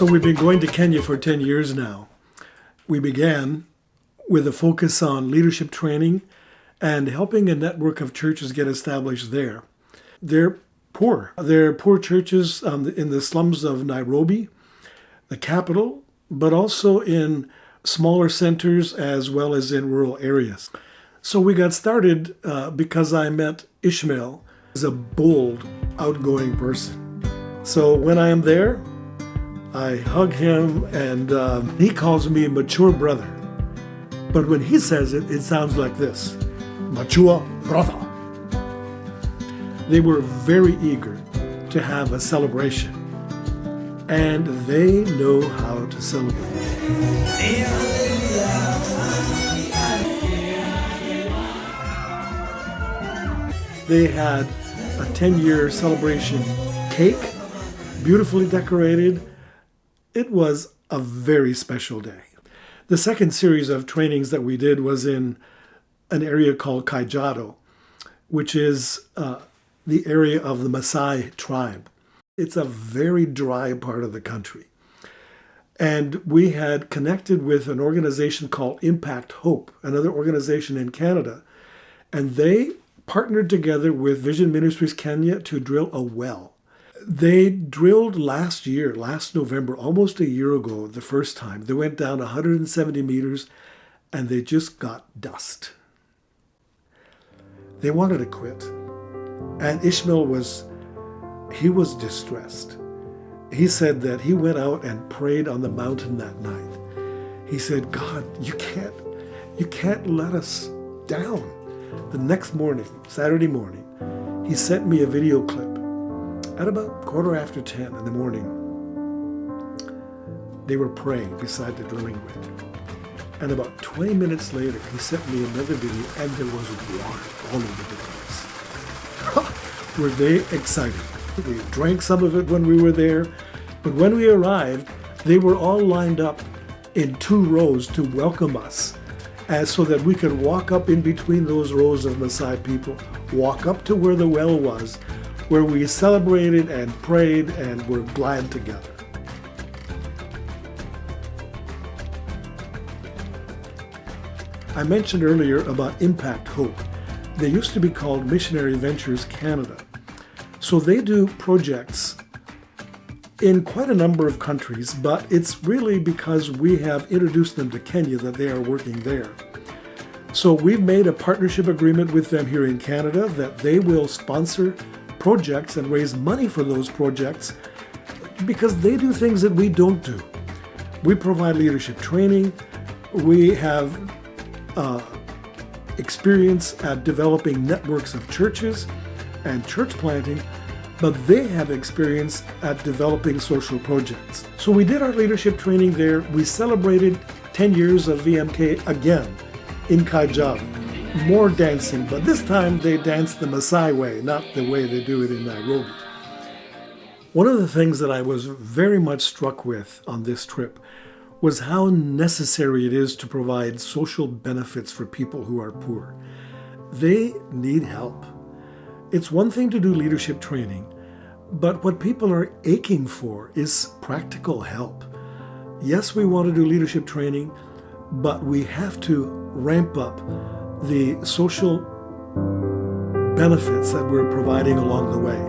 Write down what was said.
So we've been going to Kenya for 10 years now. We began with a focus on leadership training and helping a network of churches get established there. They're poor. They're poor churches in the slums of Nairobi, the capital, but also in smaller centers as well as in rural areas. So we got started because I met Ishmael as a bold, outgoing person. So when I am there, I hug him and he calls me mature brother. But when he says it, it sounds like this: mature brother. They were very eager to have a celebration, and they know how to celebrate. They had a 10-year celebration cake, beautifully decorated. It was a very special day. The second series of trainings that we did was in an area called Kajiado, which is the area of the Maasai tribe. It's a very dry part of the country. And we had connected with an organization called Impact Hope, another organization in Canada, and they partnered together with Vision Ministries Kenya to drill a well. They drilled last November, almost a year ago, the first time. They went down 170 meters and they just got dust. They wanted to quit. And Ishmael was distressed. He said that he went out and prayed on the mountain that night. He said, God, you can't let us down. The next morning, Saturday morning, he sent me a video clip at about 10:15 in the morning. They were praying beside the drilling rig. And about 20 minutes later, he sent me another video, and there was water all over the place. Were they excited? We drank some of it when we were there, but when we arrived, they were all lined up in 2 rows to welcome us, so that we could walk up in between those rows of Maasai people, walk up to where the well was, where we celebrated and prayed and were glad together. I mentioned earlier about Impact Hope. They used to be called Missionary Ventures Canada. So they do projects in quite a number of countries, but it's really because we have introduced them to Kenya that they are working there. So we've made a partnership agreement with them here in Canada that they will sponsor projects and raise money for those projects because they do things that we don't do. We provide leadership training. We have experience at developing networks of churches and church planting, but they have experience at developing social projects. So we did our leadership training there. We celebrated 10 years of VMK again in Kajiado. More dancing, but this time they danced the Maasai way, not the way they do it in Nairobi. One of the things that I was very much struck with on this trip was how necessary it is to provide social benefits for people who are poor. They need help. It's one thing to do leadership training, but what people are aching for is practical help. Yes, we want to do leadership training, but we have to ramp up the social benefits that we're providing along the way.